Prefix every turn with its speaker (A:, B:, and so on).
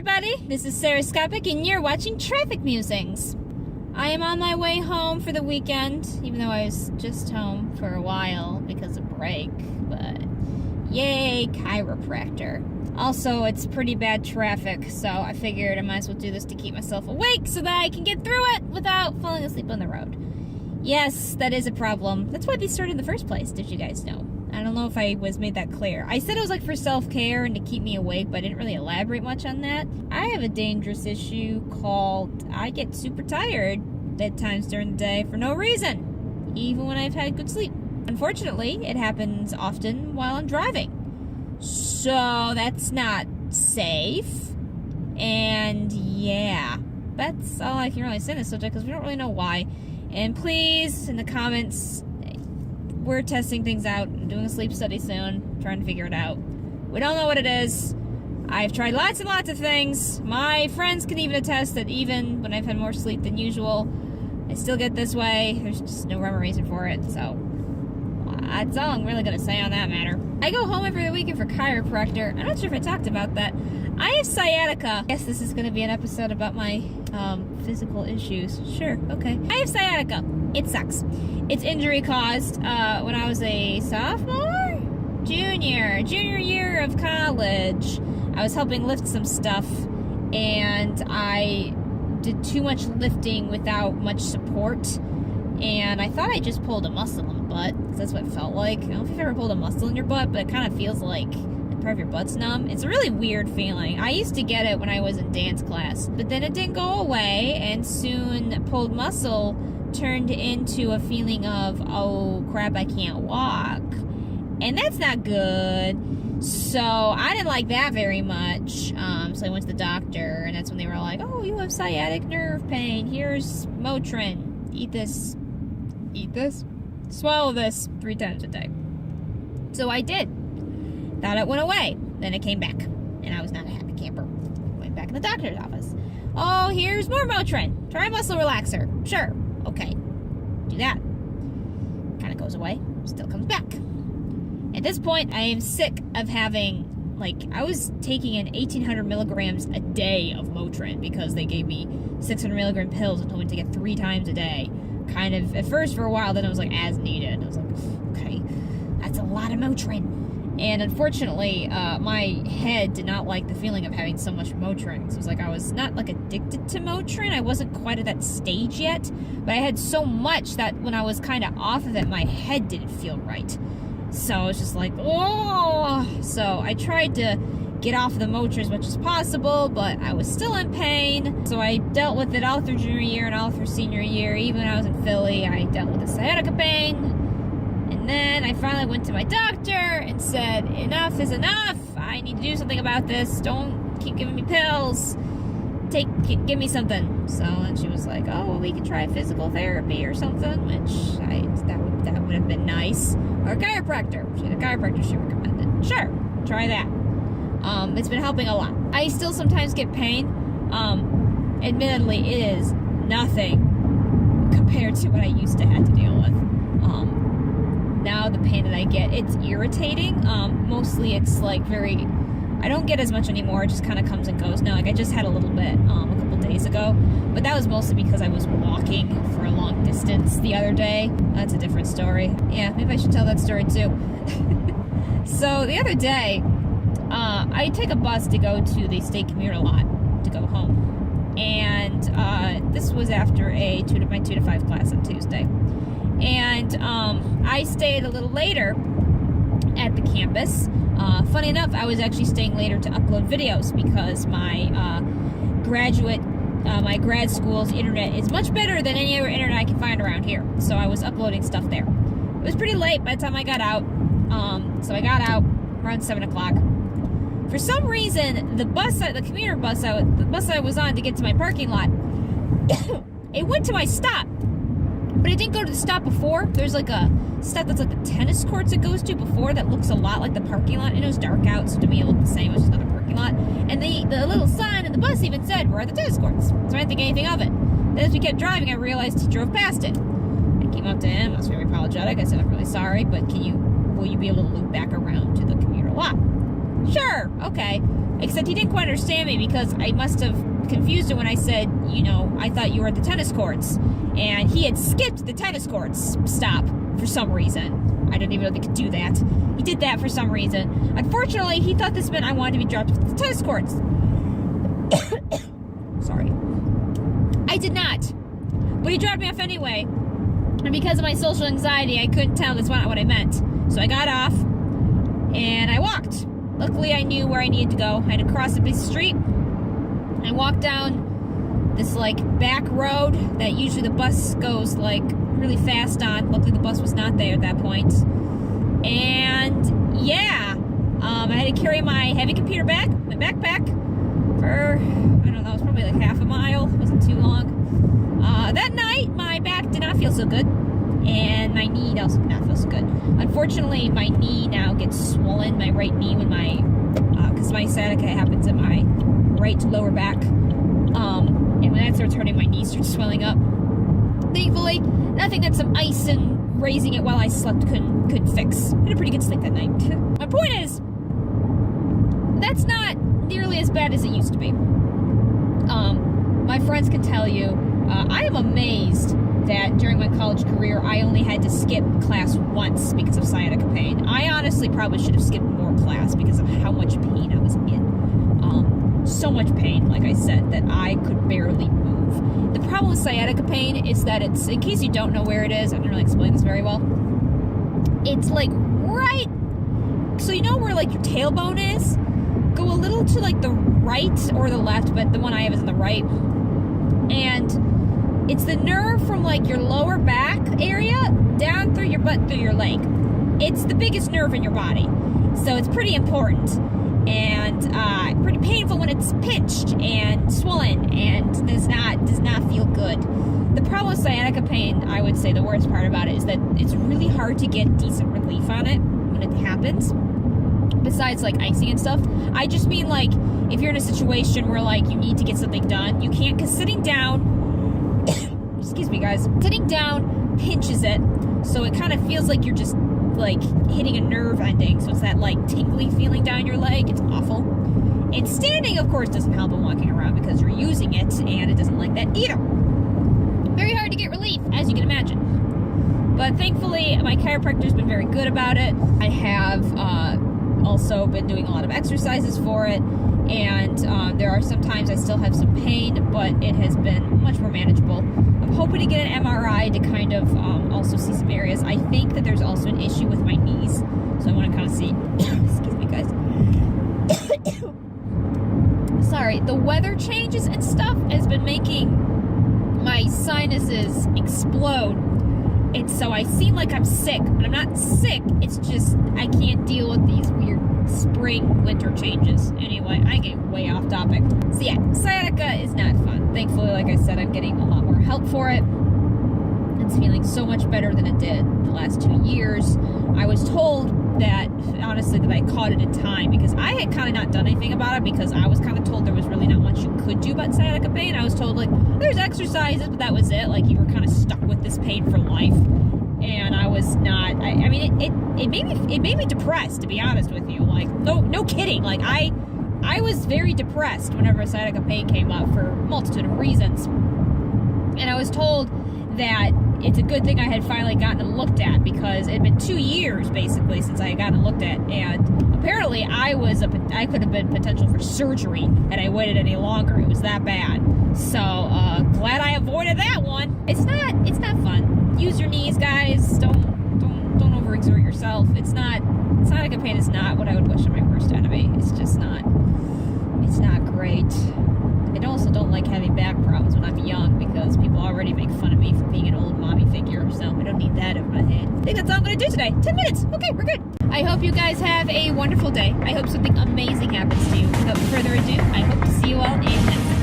A: everybody, this is Sarahscopic and you're watching Traffic Musings. I am on my way home for the weekend, even though I was just home for a while because of break, but yay, chiropractor. Also, it's pretty bad traffic, so I figured I might as well do this to keep myself awake so that I can get through it without falling asleep on the road. Yes, that is a problem. That's why they started in the first place, did you guys know? I don't know if I made that clear. I said it was like for self-care and to keep me awake, but I didn't really elaborate much on that. I have a dangerous issue called I get super tired at times during the day for no reason, even when I've had good sleep. Unfortunately, it happens often while I'm driving. So that's not safe. And yeah, that's all I can really say on this subject because we don't really know why. And please, in the comments, we're testing things out, doing a sleep study soon, trying to figure it out. We don't know what it is. I've tried lots and lots of things. My friends can even attest that even when I've had more sleep than usual, I still get this way. There's just no rhyme or reason for it, so that's all I'm really going to say on that matter. I go home every weekend for chiropractor. I'm not sure if I talked about that. I have sciatica. I guess this is going to be an episode about my physical issues. Sure, okay. I have sciatica. It sucks. It's injury caused when I was a sophomore? Junior year of college. I was helping lift some stuff and I did too much lifting without much support. And I thought I just pulled a muscle in the butt, because that's what it felt like. I don't know if you've ever pulled a muscle in your butt, but it kind of feels like part of your butt's numb. It's a really weird feeling. I used to get it when I was in dance class, but then it didn't go away, and soon pulled muscle turned into a feeling of, oh crap, I can't walk. And that's not good. So I didn't like that very much. So I went to the doctor, and that's when they were like, oh, you have sciatic nerve pain. Here's Motrin. Eat this. Swallow this 3 times a day. So I did. Thought it went away. Then it came back. And I was not a happy camper. Went back in the doctor's office. Oh, here's more Motrin. Try a muscle relaxer. Sure. Okay. Do that. Kind of goes away. Still comes back. At this point, I am sick of having, I was taking in 1,800 milligrams a day of Motrin because they gave me 600 milligram pills and told me to get 3 times a day. Kind of, at first for a while, then it was as needed. I was like, okay, that's a lot of Motrin. And unfortunately, my head did not like the feeling of having so much Motrin. So it was I was not addicted to Motrin. I wasn't quite at that stage yet, but I had so much that when I was kind of off of it, my head didn't feel right. So I was just oh. So I tried to get off the Motrin as much as possible, but I was still in pain. So I dealt with it all through junior year and all through senior year. Even when I was in Philly, I dealt with the sciatica pain. And then I finally went to my doctor and said, enough is enough. I need to do something about this. Don't keep giving me pills. Give me something. So then she was like, oh, well, we can try physical therapy or something, which that would have been nice. Or a chiropractor. She had a chiropractor she recommended. Sure, try that. It's been helping a lot. I still sometimes get pain. Admittedly, it is nothing compared to what I used to have to deal with. Now the pain that I get, it's irritating. Mostly it's I don't get as much anymore. It just kind of comes and goes now. I just had a little bit a couple days ago, but that was mostly because I was walking for a long distance the other day. That's a different story. Yeah, maybe I should tell that story too. So the other day, I take a bus to go to the state commuter lot to go home. And this was after my 2 to 5 class on Tuesday. And I stayed a little later at the campus. Funny enough, I was actually staying later to upload videos because my my grad school's internet is much better than any other internet I can find around here. So I was uploading stuff there. It was pretty late by the time I got out. So I got out around 7 o'clock. For some reason, the bus I was on to get to my parking lot, it went to my stop. But it didn't go to the stop before. There's a stop that's the tennis courts it goes to before that looks a lot like the parking lot. And it was dark out, so to me it looked the same. It was just another parking lot. And the little sign in the bus even said, we're at the tennis courts. So I didn't think anything of it. Then as we kept driving, I realized he drove past it. I came up to him. I was very apologetic. I said, I'm really sorry, but will you be able to loop back around to the commuter lot? Sure, okay. Except he didn't quite understand me because I must have confused him when I said, you know, I thought you were at the tennis courts. And he had skipped the tennis courts stop for some reason. I didn't even know they could do that. He did that for some reason. Unfortunately, he thought this meant I wanted to be dropped at the tennis courts. Sorry. I did not. But he dropped me off anyway. And because of my social anxiety, I couldn't tell that's not what I meant. So I got off and I walked. Luckily, I knew where I needed to go. I had to cross a big street. I walked down this, like, back road that usually the bus goes, like, really fast on. Luckily, the bus was not there at that point. And, yeah. I had to carry my heavy computer bag, my backpack, for, I don't know, it was probably like half a mile. It wasn't too long. That night, my back did not feel so good. And my knee also did not feel so good. Unfortunately, my knee now gets swollen, my right knee, when because my sciatica happens in my right lower back. And when that starts hurting, my knee starts swelling up. Thankfully, nothing that some ice and raising it while I slept couldn't fix. I had a pretty good sleep that night. My point is, that's not nearly as bad as it used to be. My friends can tell you, I am amazed that during my college career, I only had to skip class once because of sciatica pain. I honestly probably should have skipped more class because of how much pain I was in. So much pain, like I said, that I could barely move. The problem with sciatica pain is that it's, in case you don't know where it is, I didn't really explain this very well, it's like right, so you know where like your tailbone is? Go a little to like the right or the left, but the one I have is in the right. And it's the nerve from like your lower back area down through your butt, through your leg. It's the biggest nerve in your body. So it's pretty important and pretty painful when it's pinched and swollen and does not feel good. The problem with sciatica pain, I would say the worst part about it is that it's really hard to get decent relief on it when it happens. Besides like icing and stuff. I just mean like if you're in a situation where like you need to get something done, you can't, because sitting down excuse me guys, sitting down pinches it, so it kind of feels like you're just like hitting a nerve ending, so it's that like tingly feeling down your leg. It's awful. And standing of course doesn't help in walking around because you're using it and it doesn't like that either. Very hard to get relief, as you can imagine. But thankfully my chiropractor's been very good about it. I have also been doing a lot of exercises for it, and there are some times I still have some pain, but it has been much more manageable. I'm hoping to get an MRI to kind of also see some areas. I think that there's also an issue with my knees, so I want to kind of see. Excuse me guys. Sorry, the weather changes and stuff has been making my sinuses explode. And so I seem like I'm sick, but I'm not sick. It's just I can't deal with these weird spring-winter changes. Anyway, I get way off topic. So yeah, sciatica is not fun. Thankfully, like I said, I'm getting a lot more help for it. It's feeling so much better than it did the last 2 years. I was told that, honestly, that I caught it in time because I had kind of not done anything about it because I was kind of told there was really not much you could do about sciatica pain. I was told, like, there's exercises, but that was it. Like, you were kind of stuck with this pain for life. And I was not, I mean, it made me depressed, to be honest with you. Like, no kidding. Like, I was very depressed whenever sciatica pain came up for a multitude of reasons. And I was told that it's a good thing I had finally gotten it looked at because it had been 2 years, basically, since I had gotten it looked at. And apparently I could have been potential for surgery had I waited any longer. It was that bad. So, glad I avoided that one. It's not fun. Use your knees, guys. Don't overexert yourself. Sciatica pain is not what I would wish on my worst enemy. It's just not. It's not great. I also don't like having back problems when I'm young because people already make fun of me for being an old mommy figure, so I don't need that in my head. I think that's all I'm going to do today. 10 minutes. Okay, we're good. I hope you guys have a wonderful day. I hope something amazing happens to you. Without further ado, I hope to see you all in the next